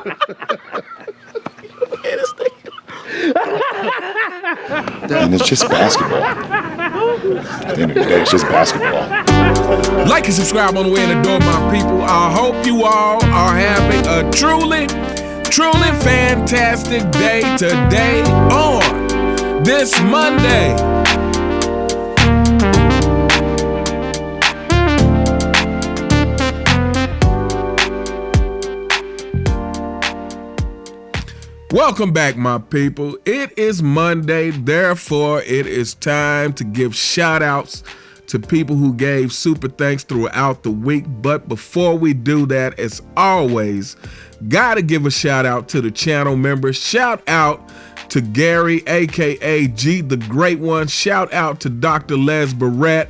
And it's just basketball. At the end of the day, it's just basketball. Like and subscribe on the way in the door, my people. I hope you all are having a truly fantastic day today on this Monday. Welcome back, my people. It is Monday, therefore it is time to give shout outs to people who gave super thanks throughout the week. But before we do that, as always, gotta give a shout out to the channel members. Shout out to Gary, aka G the Great One. Shout out to Dr. Les Barrett,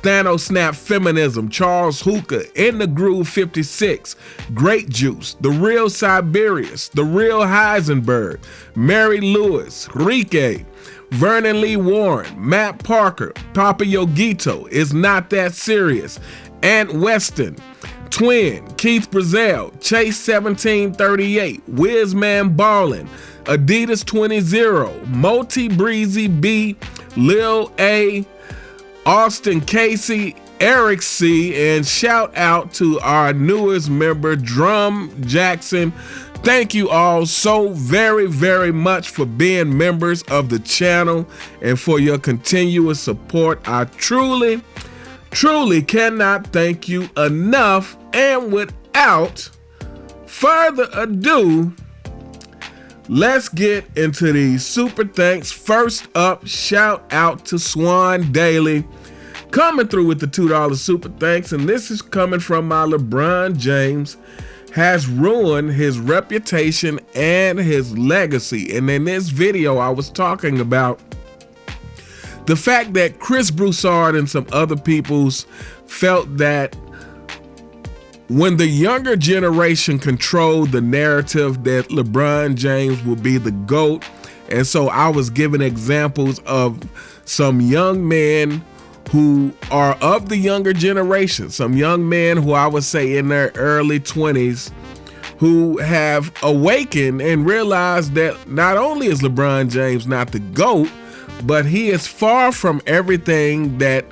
Thanos Snap Feminism, Charles Hookah, In the Groove 56, Great Juice, The Real Siberius, The Real Heisenberg, Mary Lewis, Rike, Vernon Lee Warren, Matt Parker, Papa Yogito, Is Not That Serious, Ant Weston, Twin, Keith Brazell, Chase 1738, Wizman Ballin, Adidas 20, Multi Breezy B, Lil A, Austin Casey, Eric C, and shout out to our newest member, Drum Jackson. Thank you all so very, very much for being members of the channel and for your continuous support. I truly cannot thank you enough. And without further ado, let's get into these super thanks. First up, shout out to Swan Daily, coming through with the $2 super thanks. And this is coming from my LeBron James has ruined his reputation and his legacy. And in this video, I was talking about the fact that Chris Broussard and some other peoples felt that when the younger generation controlled the narrative that LeBron James will be the GOAT. And so I was giving examples of some young men who are of the younger generation, some young men who I would say in their early 20s who have awakened and realized that not only is LeBron James not the GOAT, but he is far from everything that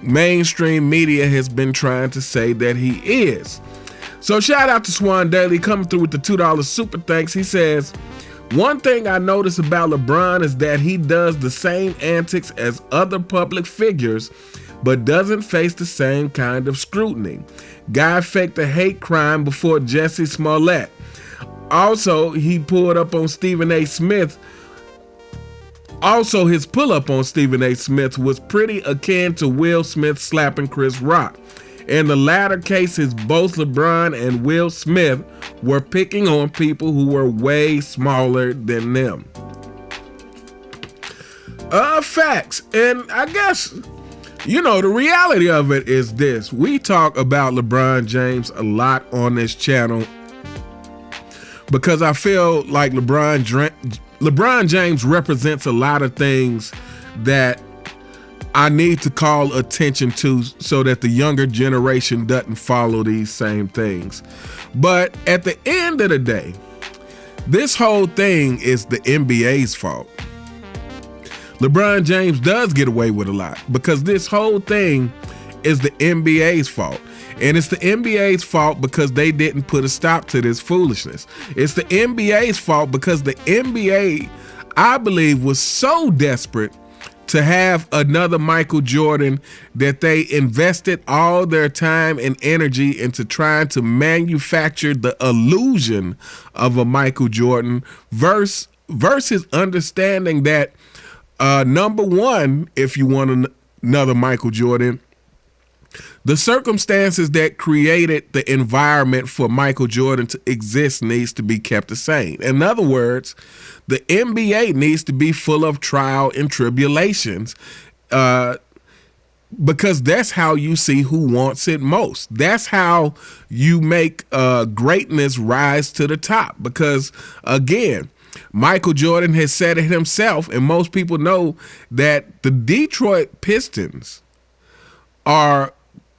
mainstream media has been trying to say that he is. So shout out to Swan Daily coming through with the $2 super thanks. He says, one thing I notice about LeBron is that he does the same antics as other public figures, but doesn't face the same kind of scrutiny. Guy faked a hate crime before Jesse Smollett. Also, he pulled up on Stephen A. Smith. Also, his pull-up on Stephen A. Smith was pretty akin to Will Smith slapping Chris Rock. In the latter cases, both LeBron and Will Smith were picking on people who were way smaller than them. Facts. And I guess, you know, the reality of it is this. We talk about LeBron James a lot on this channel because I feel like LeBron James represents a lot of things that I need to call attention to so that the younger generation doesn't follow these same things. But at the end of the day, this whole thing is the NBA's fault. LeBron James does get away with a lot because this whole thing is the NBA's fault. And it's the NBA's fault because they didn't put a stop to this foolishness. It's the NBA's fault because the NBA, I believe, was so desperate to have another Michael Jordan that they invested all their time and energy into trying to manufacture the illusion of a Michael Jordan versus understanding that number one, if you want another Michael Jordan, the circumstances that created the environment for Michael Jordan to exist needs to be kept the same. In other words, the NBA needs to be full of trial and tribulations because that's how you see who wants it most. That's how you make greatness rise to the top because, again, Michael Jordan has said it himself, and most people know that the Detroit Pistons are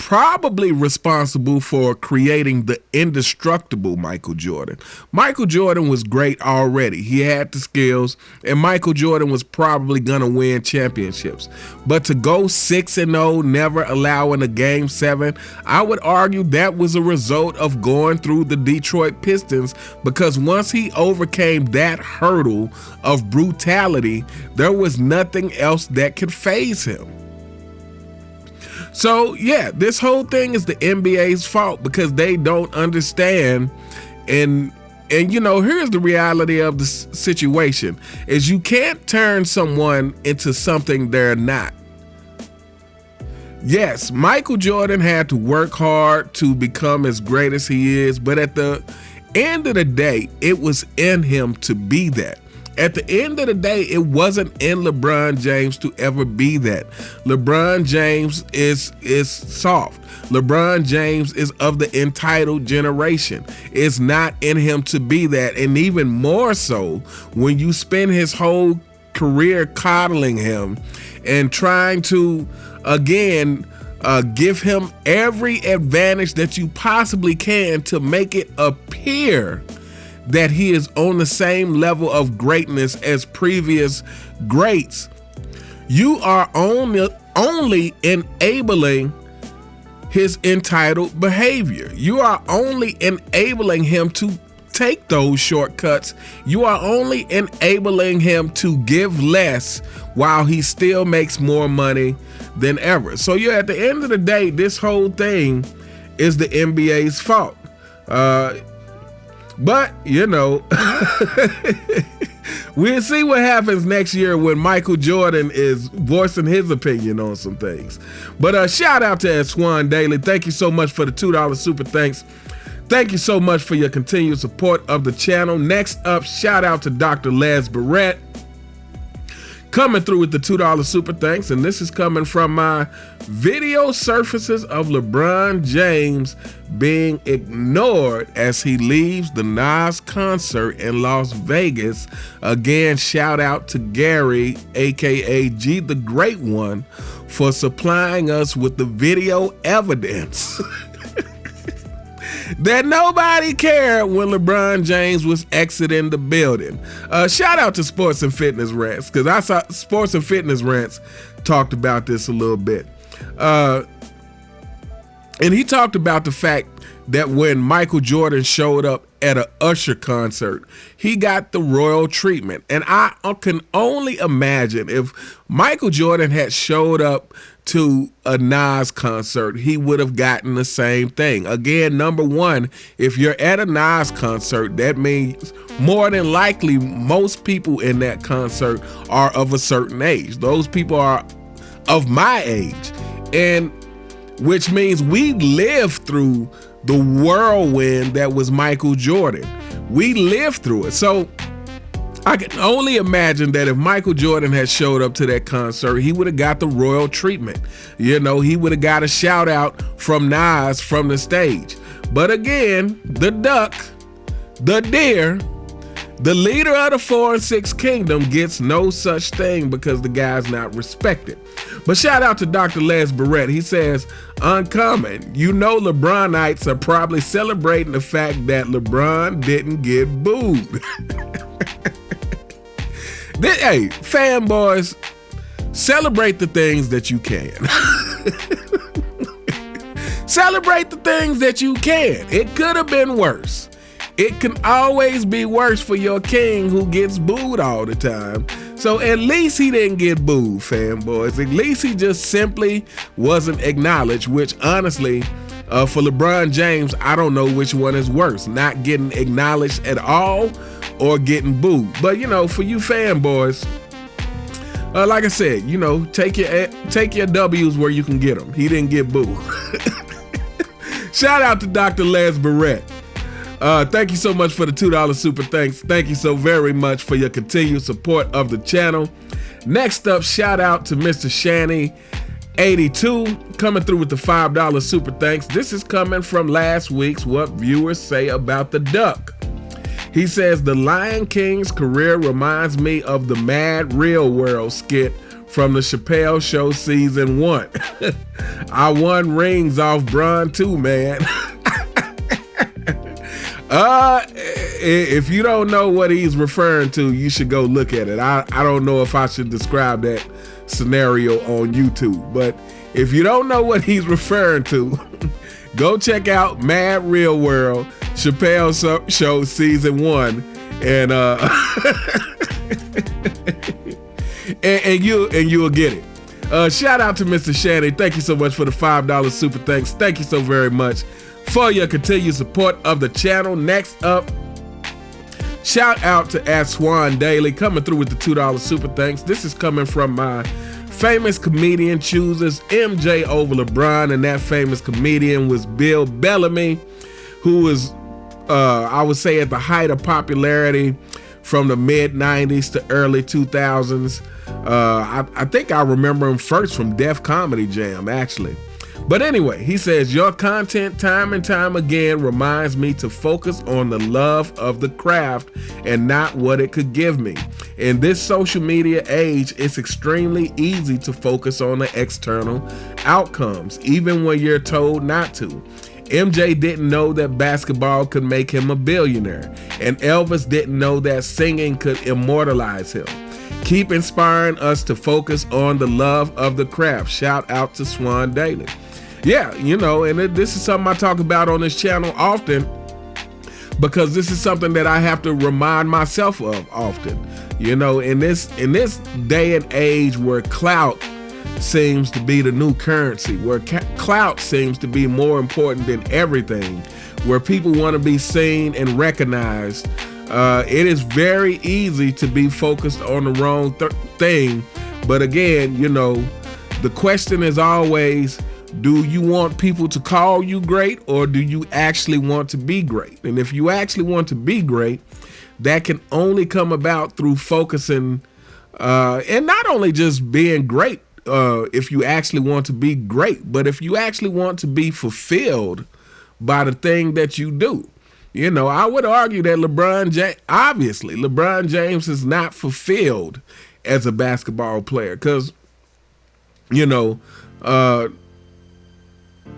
probably responsible for creating the indestructible Michael Jordan. Michael Jordan was great already. He had the skills, and Michael Jordan was probably gonna win championships. But to go 6-0, never allowing a game 7, I would argue that was a result of going through the Detroit Pistons, because once he overcame that hurdle of brutality, there was nothing else that could faze him. So yeah, this whole thing is the NBA's fault, because they don't understand. And you know, here's the reality of the situation is you can't turn someone into something they're not. Yes, Michael Jordan had to work hard to become as great as he is, but at the end of the day, it was in him to be that. At the end of the day, it wasn't in LeBron James to ever be that. LeBron James is soft. LeBron James is of the entitled generation. It's not in him to be that. And even more so when you spend his whole career coddling him and trying to, again, give him every advantage that you possibly can to make it appear that he is on the same level of greatness as previous greats. You are only enabling his entitled behavior. You are only enabling him to take those shortcuts. You are only enabling him to give less while he still makes more money than ever. So yeah, at the end of the day, this whole thing is the NBA's fault. But, you know, we'll see what happens next year when Michael Jordan is voicing his opinion on some things. But shout out to Swan Daily. Thank you so much for the $2 super thanks. Thank you so much for your continued support of the channel. Next up, shout out to Dr. Les Barrett, coming through with the $2 super thanks. And this is coming from my video surfaces of LeBron James being ignored as he leaves the Nas concert in Las Vegas. Again, shout out to Gary, aka G the Great One, for supplying us with the video evidence that nobody cared when LeBron James was exiting the building. Shout out to Sports and Fitness Rants, because I saw Sports and Fitness Rants talked about this a little bit. And he talked about the fact that when Michael Jordan showed up at an Usher concert, he got the royal treatment. And I can only imagine if Michael Jordan had showed up to a Nas concert, he would have gotten the same thing. Again, number one, if you're at a Nas concert, that means more than likely most people in that concert are of a certain age. Those people are of my age, and which means we lived through the whirlwind that was Michael Jordan. We lived through it. So I can only imagine that if Michael Jordan had showed up to that concert, he would have got the royal treatment. You know, he would have got a shout out from Nas from the stage. But again, the duck, the deer, the leader of the 4 and 6 kingdom gets no such thing because the guy's not respected. But shout out to Dr. Les Barrett. He says, uncommon, you know LeBronites are probably celebrating the fact that LeBron didn't get booed. Hey, fanboys, celebrate the things that you can. Celebrate the things that you can. It could have been worse. It can always be worse for your king who gets booed all the time. So at least he didn't get booed, fanboys. At least he just simply wasn't acknowledged, which honestly, for LeBron James, I don't know which one is worse, not getting acknowledged at all or getting booed. But, you know, for you fanboys, like I said, you know, take your W's where you can get them. He didn't get booed. Shout out to Dr. Les Barrett. Thank you so much for the $2 super thanks. Thank you so very much for your continued support of the channel. Next up, shout out to Mr. Shanny 82 coming through with the $5 super thanks. This is coming from last week's What Viewers Say About the Duck. He says, the Lion King's career reminds me of the Mad Real World skit from the Chappelle Show season 1. I won rings off Bron too, man. If you don't know what he's referring to, you should go look at it. I don't know if I should describe that scenario on YouTube, but if you don't know what he's referring to, go check out Mad Real World Chappelle Show season 1, and and you'll get it. Shout out to Mr. Shanny. Thank you so much for the $5 super thanks. Thank you so very much for your continued support of the channel. Next up, shout out to @Swan Daily coming through with the $2 super thanks. This is coming from my famous comedian chooses MJ over LeBron, and that famous comedian was Bill Bellamy, who was, I would say, at the height of popularity from the mid-90s to early 2000s. I think I remember him first from Def Comedy Jam, actually. But anyway, he says, your content time and time again reminds me to focus on the love of the craft and not what it could give me. In this social media age, it's extremely easy to focus on the external outcomes, even when you're told not to. MJ didn't know that basketball could make him a billionaire, and Elvis didn't know that singing could immortalize him. Keep inspiring us to focus on the love of the craft. Shout out to Swan Daily. Yeah, you know, and this is something I talk about on this channel often, because this is something that I have to remind myself of often. You know, in this day and age where clout seems to be the new currency, where clout seems to be more important than everything, where people want to be seen and recognized, it is very easy to be focused on the wrong thing. But again, you know, the question is always, do you want people to call you great, or do you actually want to be great? And if you actually want to be great, that can only come about through focusing, and not only just being great, if you actually want to be great, but if you actually want to be fulfilled by the thing that you do. You know, I would argue that LeBron James is not fulfilled as a basketball player, because, you know,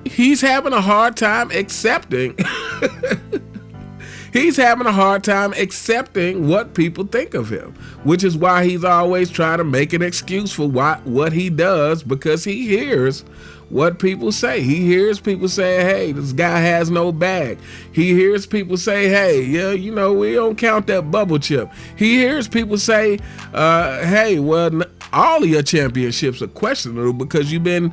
he's having a hard time accepting what people think of him, which is why he's always trying to make an excuse for what he does, because he hears what people say. He hears people say, hey, this guy has no bag. He hears people say, hey, yeah, you know, we don't count that bubble chip. He hears people say, hey, well, all of your championships are questionable because you've been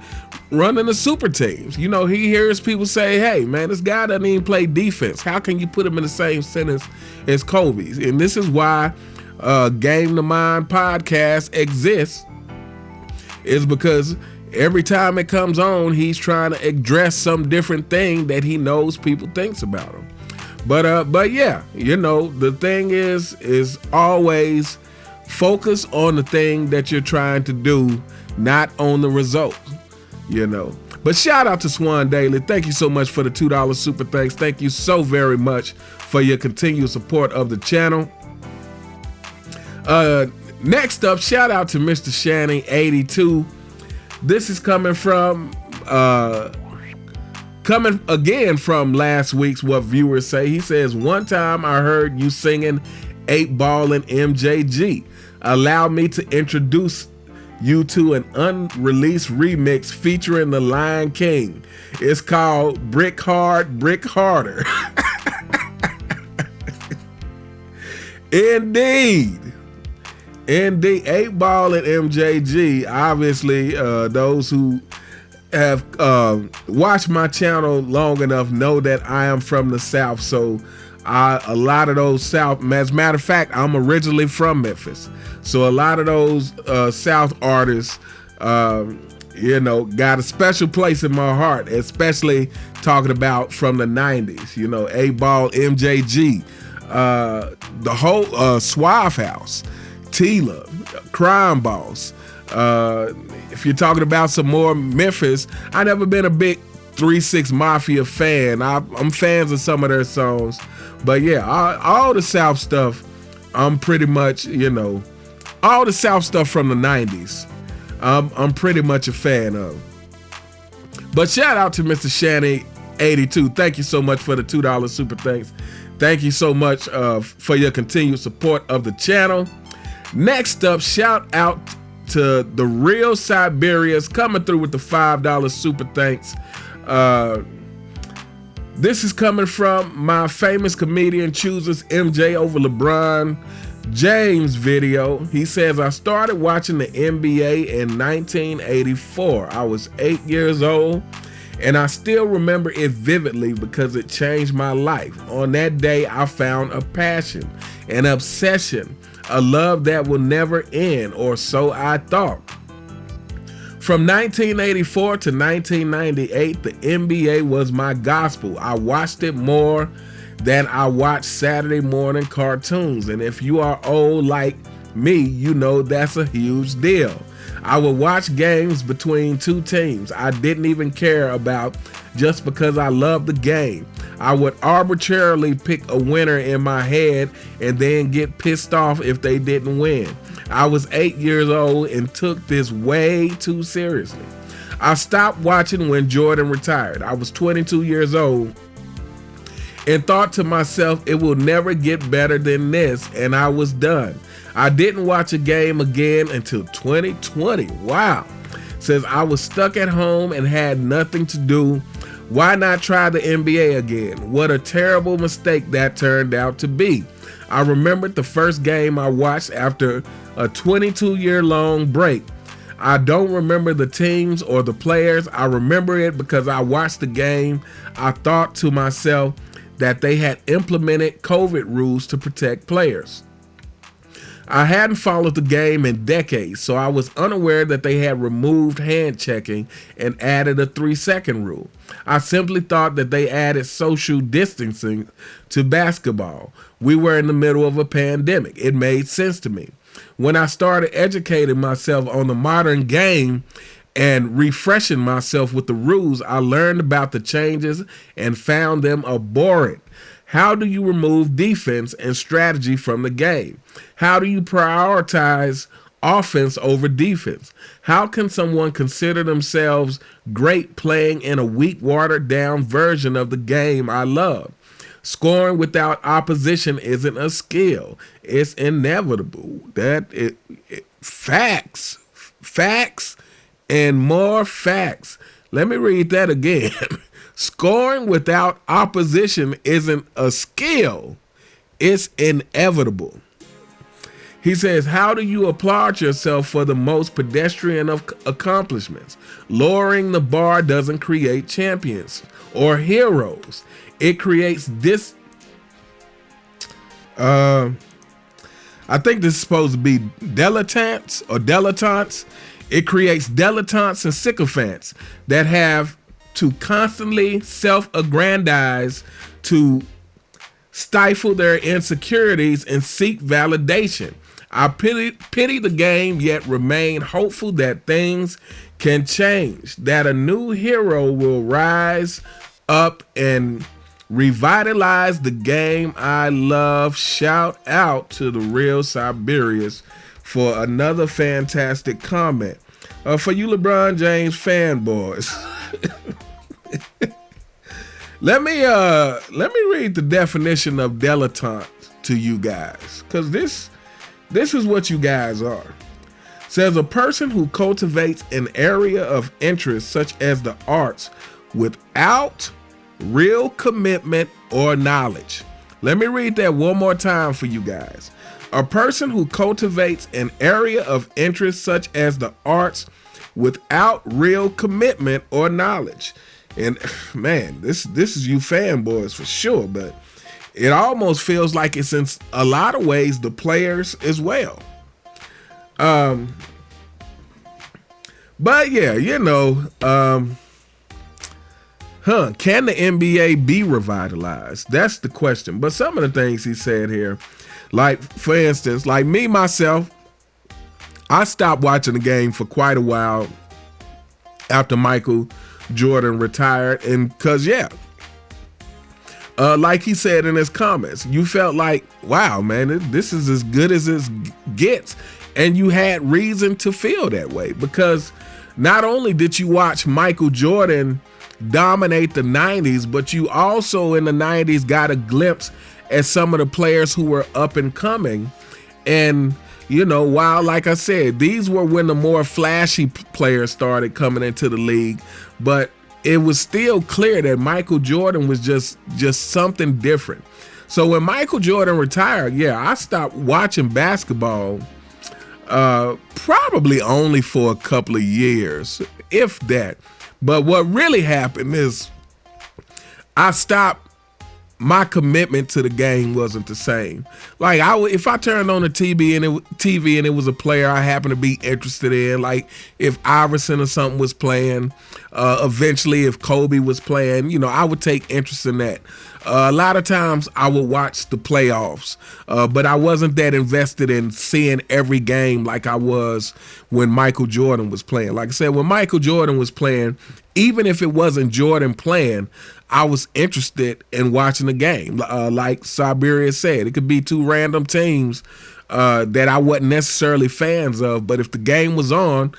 running the super teams. You know, he hears people say, hey, man, this guy doesn't even play defense. How can you put him in the same sentence as Kobe's? And this is why Game to Mind podcast exists, is because every time it comes on, he's trying to address some different thing that he knows people thinks about him. But yeah, you know, the thing is always focus on the thing that you're trying to do, not on the results, you know. But shout out to Swan Daily. Thank you so much for the $2 super thanks. Thank you so very much for your continued support of the channel. Next up, shout out to Mr. Shanny 82. This is coming again from last week's What Viewers Say. He says, one time I heard you singing 8 Ball and MJG. Allow me to introduce you to an unreleased remix featuring the Lion King. It's called Brick Hard, Brick Harder. Indeed. 8 Ball and MJG. Obviously, those who have watched my channel long enough know that I am from the South. So a lot of those South, as a matter of fact, I'm originally from Memphis. So a lot of those South artists, you know, got a special place in my heart, especially talking about from the 90s, you know, 8 Ball, MJG, the whole Suave House, Tila, Crime Boss. If you're talking about some more Memphis, I never been a big 3-6 Mafia fan. I'm fans of some of their songs, but yeah, all the South stuff, I'm pretty much, you know, all the South stuff from the 90s. I'm pretty much a fan of. But shout out to Mr. Shanny 82. Thank you so much for the $2 super thanks. Thank you so much for your continued support of the channel. Next up, shout out to the Real Siberians coming through with the $5 super thanks. This is coming from my famous comedian chooses MJ over LeBron James video. He says, I started watching the NBA in 1984. I was 8 years old, and I still remember it vividly because it changed my life. On that day, I found a passion, an obsession, a love that will never end, or so I thought. From 1984 to 1998, the NBA was my gospel. I watched it more than I watched Saturday morning cartoons. And if you are old like me, you know that's a huge deal. I would watch games between two teams I didn't even care about just because I loved the game. I would arbitrarily pick a winner in my head and then get pissed off if they didn't win. I was 8 years old and took this way too seriously. I stopped watching when Jordan retired. I was 22 years old and thought to myself, it will never get better than this, and I was done. I didn't watch a game again until 2020. Wow. Says I was stuck at home and had nothing to do. Why not try the NBA again? What a terrible mistake that turned out to be. I remembered the first game I watched after a 22-year-long break. I don't remember the teams or the players. I remember it because I watched the game. I thought to myself that they had implemented COVID rules to protect players. I hadn't followed the game in decades, so I was unaware that they had removed hand checking and added a 3-second rule. I simply thought that they added social distancing to basketball. We were in the middle of a pandemic. It made sense to me. When I started educating myself on the modern game and refreshing myself with the rules, I learned about the changes and found them abhorrent. How do you remove defense and strategy from the game? How do you prioritize offense over defense? How can someone consider themselves great playing in a weak, watered-down version of the game I love? Scoring without opposition isn't a skill. It's inevitable. Facts, and more facts. Let me read that again. Scoring without opposition isn't a skill. It's inevitable. He says, how do you applaud yourself for the most pedestrian of accomplishments? Lowering the bar doesn't create champions or heroes. It creates this. I think this is supposed to be dilettantes or dilettantes. It creates dilettantes and sycophants that have to constantly self-aggrandize to stifle their insecurities and seek validation. I pity the game, yet remain hopeful that things can change, that a new hero will rise up and revitalize the game I love. Shout out to the Real Siberians for another fantastic comment. For you LeBron James fanboys, let me read the definition of dilettante to you guys, because this is what you guys are. It says a person who cultivates an area of interest such as the arts without real commitment or knowledge. Let me read that one more time for you guys. A person who cultivates an area of interest such as the arts without real commitment or knowledge. And man, this is you fanboys for sure, but it almost feels like it's in a lot of ways the players as well. But yeah, you know, can the NBA be revitalized? That's the question. But some of the things he said here, like for instance, like me, myself, I stopped watching the game for quite a while after Michael Jordan retired. And because, like he said in his comments, you felt like, wow, man, this is as good as it gets. And you had reason to feel that way because not only did you watch Michael Jordan dominate the 90s, but you also in the 90s got a glimpse at some of the players who were up and coming. And, you know, while, like I said, these were when the more flashy players started coming into the league, but it was still clear that Michael Jordan was just something different. So when Michael Jordan retired, yeah, I stopped watching basketball probably only for a couple of years, if that. But what really happened is I stopped. My commitment to the game wasn't the same. Like if I turned on the TV and it was a player I happened to be interested in, like if Iverson or something was playing, eventually if Kobe was playing, you know, I would take interest in that. A lot of times I would watch the playoffs, but I wasn't that invested in seeing every game like I was when Michael Jordan was playing. Like I said, when Michael Jordan was playing, even if it wasn't Jordan playing, I was interested in watching the game. Like Siberia said, it could be two random teams that I wasn't necessarily fans of, but if the game was on,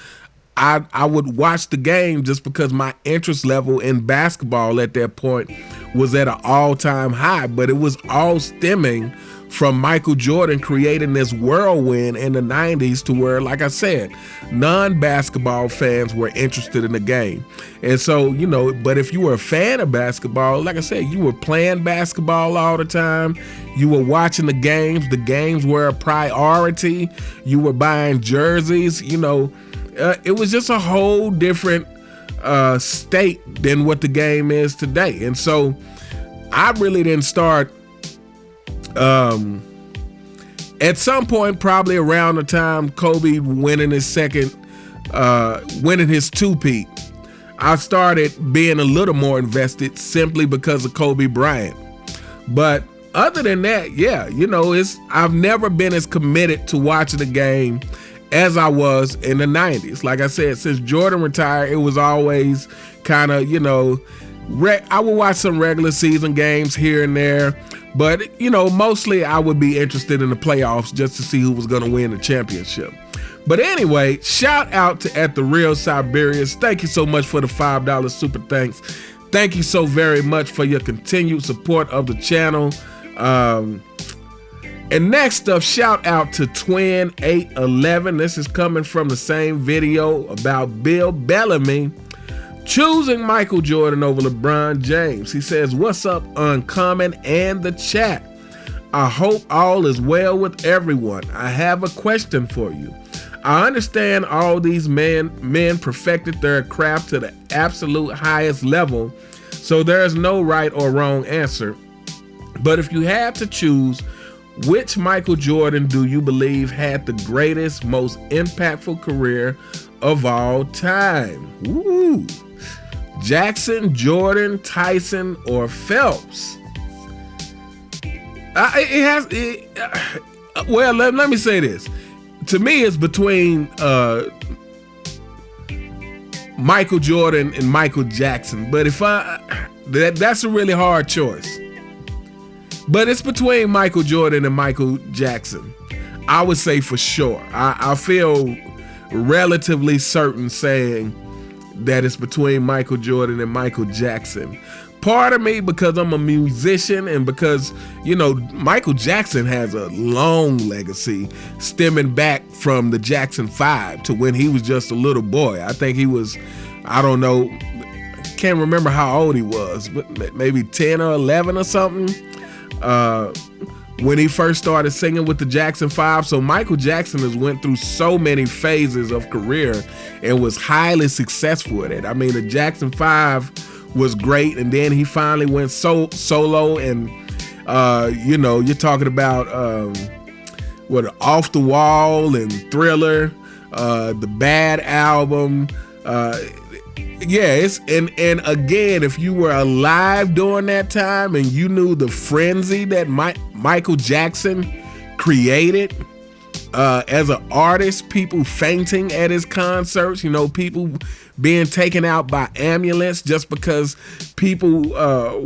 I would watch the game just because my interest level in basketball at that point was at an all-time high. But it was all stemming from Michael Jordan creating this whirlwind in the 90s to where, like I said, non-basketball fans were interested in the game. And so, you know, but if you were a fan of basketball, like I said, you were playing basketball all the time. You were watching the games. The games were a priority. You were buying jerseys, you know. It was just a whole different state than what the game is today. And so I really didn't start at some point, probably around the time Kobe winning his two-peat, I started being a little more invested simply because of Kobe Bryant. But other than that, yeah, you know, I've never been as committed to watching the game as I was in the 90s. Like I said, since Jordan retired, it was always kind of, you know, I would watch some regular season games here and there, but, you know, mostly I would be interested in the playoffs just to see who was going to win the championship. But anyway, shout out to At The Real Siberians. Thank you so much for the $5 super thanks. Thank you so very much for your continued support of the channel. And next up, shout out to Twin811. This is coming from the same video about Bill Bellamy choosing Michael Jordan over LeBron James. He says, "What's up, Uncommon and the chat? I hope all is well with everyone. I have a question for you. I understand all these men perfected their craft to the absolute highest level, so there's no right or wrong answer. But if you had to choose, which Michael Jordan do you believe had the greatest, most impactful career of all time? Ooh. Jackson, Jordan, Tyson, or Phelps?" Well, let me say this. To me, it's between Michael Jordan and Michael Jackson. But that's a really hard choice. But it's between Michael Jordan and Michael Jackson. I would say for sure. I feel relatively certain saying that it's between Michael Jordan and Michael Jackson. Part of me, because I'm a musician and because, you know, Michael Jackson has a long legacy stemming back from the Jackson 5 to when he was just a little boy. I think he was, I don't know, can't remember how old he was, but maybe 10 or 11 or something. When he first started singing with the Jackson 5. So Michael Jackson has went through so many phases of career and was highly successful at it. I mean, the Jackson 5 was great, and then he finally went solo, and you know, you're talking about Off the Wall and Thriller, the Bad album. Yeah, and again, if you were alive during that time and you knew the frenzy that Michael Jackson created as an artist, people fainting at his concerts, you know, people being taken out by ambulance just because people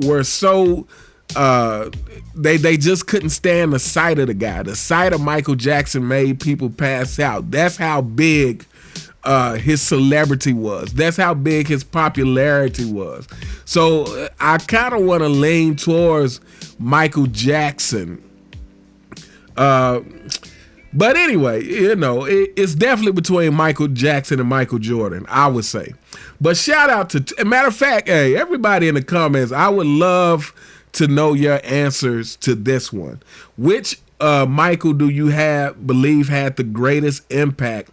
were so They just couldn't stand the sight of the guy. The sight of Michael Jackson made people pass out. That's how big his celebrity was. That's how big his popularity was. So I kind of want to lean towards Michael Jackson. But anyway, it's definitely between Michael Jackson and Michael Jordan, I would say. But shout out to, matter of fact, hey, everybody in the comments, I would love to know your answers to this one. Which Michael do you believe had the greatest impact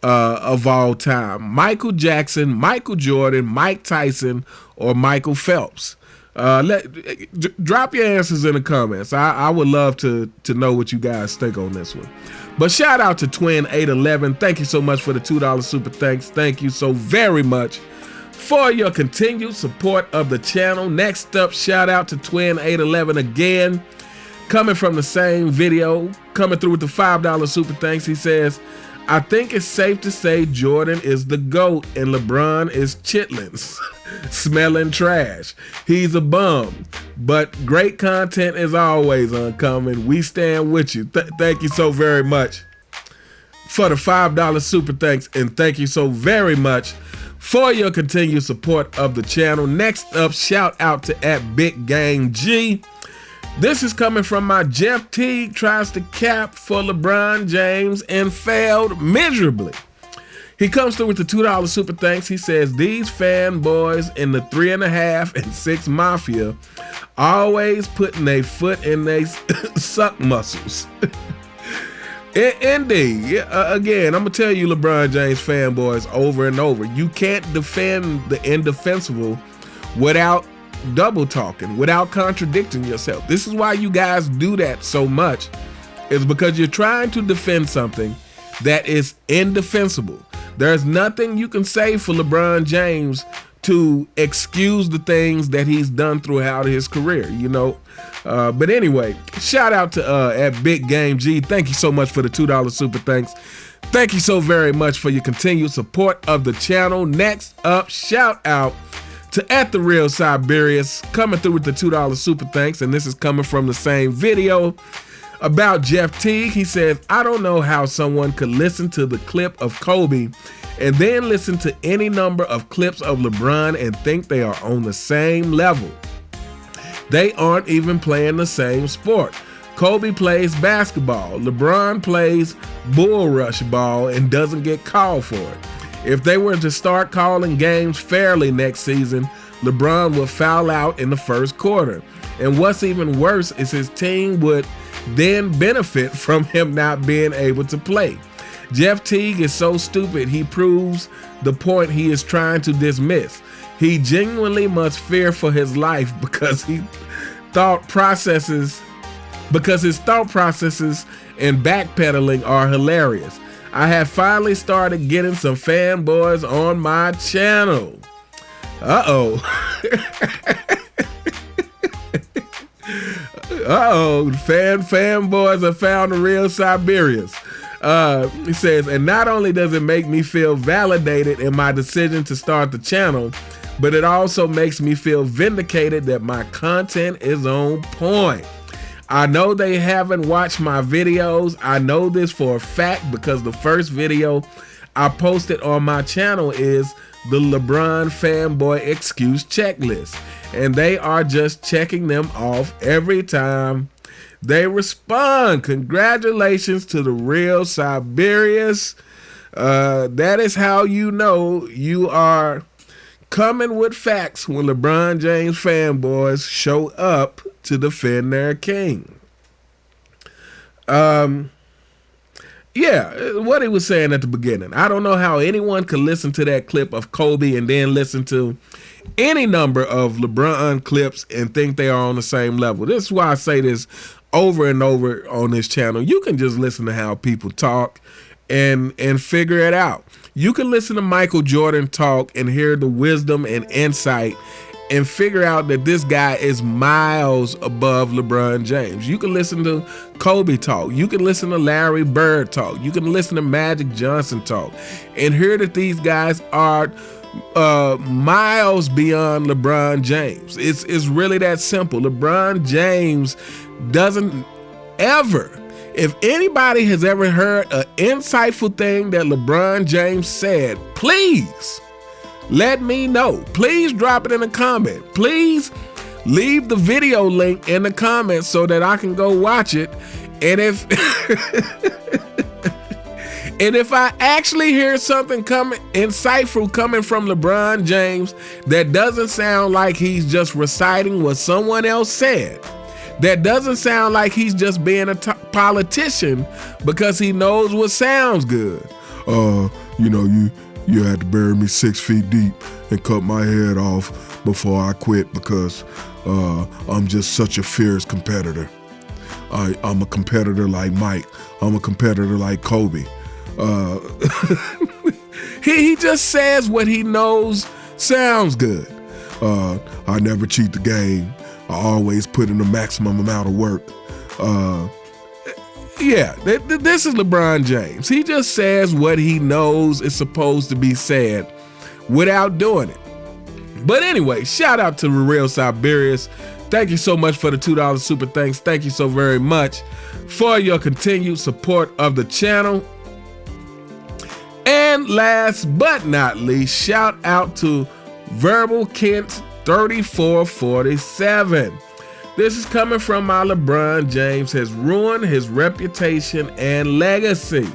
of all time? Michael Jackson, Michael Jordan, Mike Tyson, or Michael Phelps? Drop your answers in the comments. I would love to know what you guys think on this one. But shout out to Twin811. Thank you so much for the $2 super thanks. Thank you so very much for your continued support of the channel. Next up, shout out to Twin811 again, coming from the same video, coming through with the $5 super thanks. He says, I think it's safe to say Jordan is the GOAT and LeBron is chitlins, smelling trash. He's a bum, but great content is always uncommon. We stand with you. Thank you so very much for the $5 super thanks, and thank you so very much for your continued support of the channel. Next up, shout out to @BigGameG. This is coming from my Jeff Teague tries to cap for LeBron James and failed miserably. He comes through with the $2 super thanks. He says, these fanboys in the 3.5 and 6 Mafia always putting their foot in their suck muscles. Indeed. Again, I'm going to tell you LeBron James fanboys over and over. You can't defend the indefensible without double talking, without contradicting yourself. This is why you guys do that so much, is because you're trying to defend something that is indefensible. There's nothing you can say for LeBron James to excuse the things that he's done throughout his career, But anyway, shout out to @BigGameG. Thank you so much for the $2 super thanks. Thank you so very much for your continued support of the channel. Next up, shout out to @TheRealSiberius, coming through with the $2 super thanks, and this is coming from the same video about Jeff Teague. He says, I don't know how someone could listen to the clip of Kobe and then listen to any number of clips of LeBron and think they are on the same level. They aren't even playing the same sport. Kobe plays basketball. LeBron plays bull rush ball and doesn't get called for it. If they were to start calling games fairly next season, LeBron would foul out in the first quarter. And what's even worse is his team would then benefit from him not being able to play. Jeff Teague is so stupid, he proves the point he is trying to dismiss. He genuinely must fear for his life because his thought processes and backpedaling are hilarious. I have finally started getting some fanboys on my channel. Uh-oh. Fanboys have found the real Siberians. He says, and not only does it make me feel validated in my decision to start the channel, but it also makes me feel vindicated that my content is on point. I know they haven't watched my videos. I know this for a fact because the first video I posted on my channel is the LeBron fanboy excuse checklist. And they are just checking them off every time they respond. Congratulations to the real Siberius. That is how you know you are coming with facts when LeBron James fanboys show up to defend their king. Yeah, what he was saying at the beginning. I don't know how anyone could listen to that clip of Kobe and then listen to any number of LeBron clips and think they are on the same level. This is why I say this over and over on this channel. You can just listen to how people talk and figure it out. You can listen to Michael Jordan talk and hear the wisdom and insight and figure out that this guy is miles above LeBron James. You can listen to Kobe talk. You can listen to Larry Bird talk. You can listen to Magic Johnson talk and hear that these guys are miles beyond LeBron James. It's really that simple. LeBron James doesn't ever, if anybody has ever heard an insightful thing that LeBron James said, please let me know. Please drop it in a comment. Please leave the video link in the comments so that I can go watch it. And if and if I actually hear something insightful coming from LeBron James that doesn't sound like he's just reciting what someone else said, that doesn't sound like he's just being a politician because he knows what sounds good. You had to bury me 6 feet deep and cut my head off before I quit because I'm just such a fierce competitor. I'm a competitor like Mike. I'm a competitor like Kobe. He just says what he knows sounds good. I never cheat the game. I always put in the maximum amount of work. This is LeBron James. He just says what he knows is supposed to be said without doing it. But anyway, shout out to Real Siberius. Thank you so much for the $2 super thanks. Thank you so very much for your continued support of the channel. And last but not least, shout out to Verbal Kent 3447. This is coming from my LeBron James has ruined his reputation and legacy.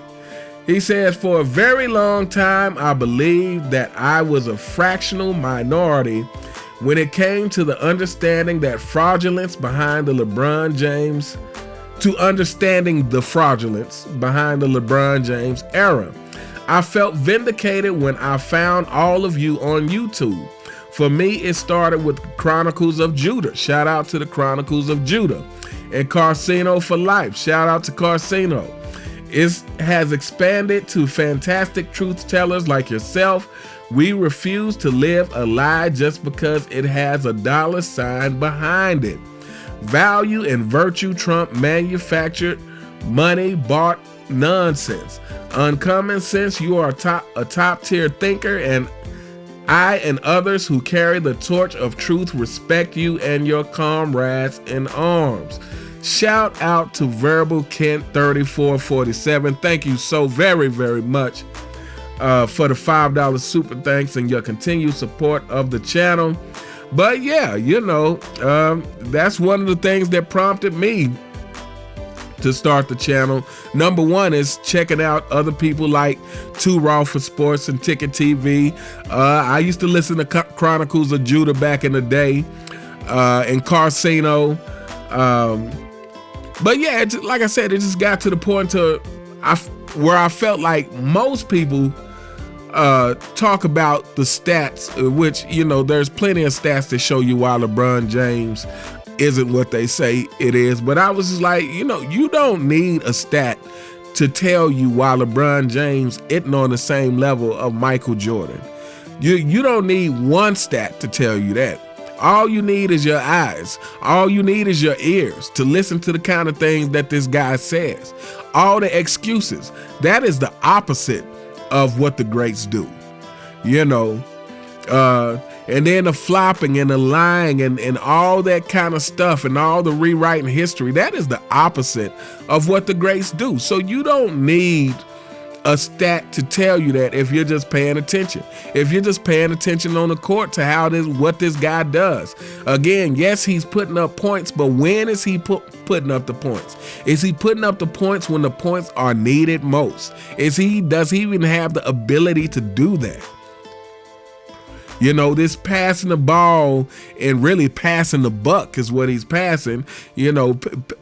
He says, for a very long time, I believed that I was a fractional minority when it came to the understanding that fraudulence behind the LeBron James, to understanding the fraudulence behind the LeBron James era. I felt vindicated when I found all of you on YouTube. For me, it started with Chronicles of Judah. Shout out to the Chronicles of Judah. And Carcino for Life. Shout out to Carcino. It has expanded to fantastic truth tellers like yourself. We refuse to live a lie just because it has a dollar sign behind it. Value and virtue trump manufactured, money bought nonsense. Uncommon sense, you are a top tier thinker, and I and others who carry the torch of truth respect you and your comrades in arms. Shout out to Verbal Kent 3447. Thank you so very, very much for the $5 super thanks and your continued support of the channel. But yeah, that's one of the things that prompted me to start the channel. Number one is checking out other people like Too Raw for Sports and Ticket TV. I used to listen to Chronicles of Judah back in the day, and Carcino. But yeah, like I said, it just got to the point where I felt like most people talk about the stats, which, there's plenty of stats to show you why LeBron James isn't what they say it is. But I was just like, you don't need a stat to tell you why LeBron James isn't on the same level of Michael Jordan. You don't need one stat to tell you that. All you need is your eyes. All you need is your ears to listen to the kind of things that this guy says. All the excuses. That is the opposite of what the greats do. And then the flopping and the lying and all that kind of stuff and all the rewriting history, that is the opposite of what the greats do. So you don't need a stat to tell you that if you're just paying attention. If you're just paying attention on the court to what this guy does. Again, yes, he's putting up points, but when is he putting up the points? Is he putting up the points when the points are needed most? Does he even have the ability to do that? This passing the ball and really passing the buck is what he's passing,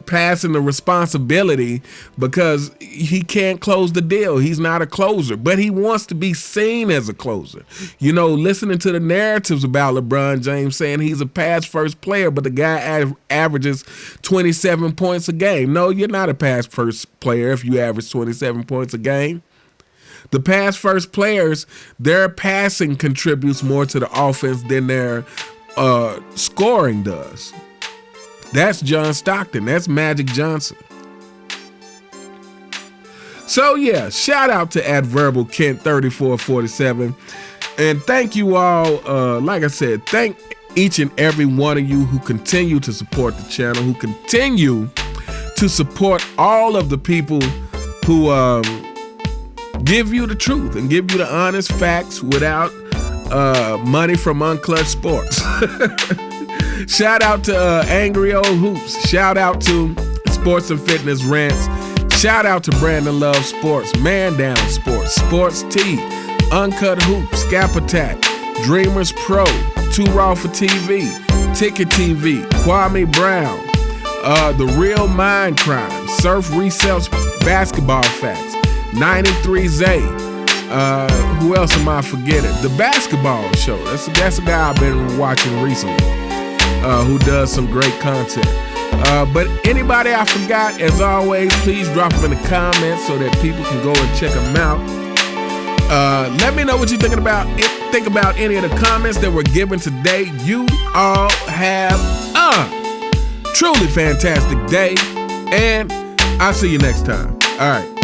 passing the responsibility because he can't close the deal. He's not a closer, but he wants to be seen as a closer. Listening to the narratives about LeBron James saying he's a pass first player, but the guy averages 27 points a game. No, you're not a pass first player if you average 27 points a game. The pass first players, their passing contributes more to the offense than their scoring does. That's John Stockton. That's Magic Johnson. So yeah, shout out to @Verbal Kent 3447. And thank you all. Like I said, thank each and every one of you who continue to support the channel, who continue to support all of the people who give you the truth and give you the honest facts without money from Unclutched Sports. Shout out to Angry Old Hoops. Shout out to Sports and Fitness Rants. Shout out to Brandon Love Sports, Man Down Sports, Sports T, Uncut Hoops, Scap Attack, Dreamers Pro, Too Raw for TV, Ticket TV, Kwame Brown, The Real Mind Crime, Surf Resells Basketball Facts, 93 Zay. Who else am I forgetting? The Basketball Show. That's a guy I've been watching recently, who does some great content. But anybody I forgot, as always, please drop them in the comments so that people can go and check them out. Let me know what you're thinking about. Think about any of the comments that were given today. You all have a truly fantastic day, and I'll see you next time. All right.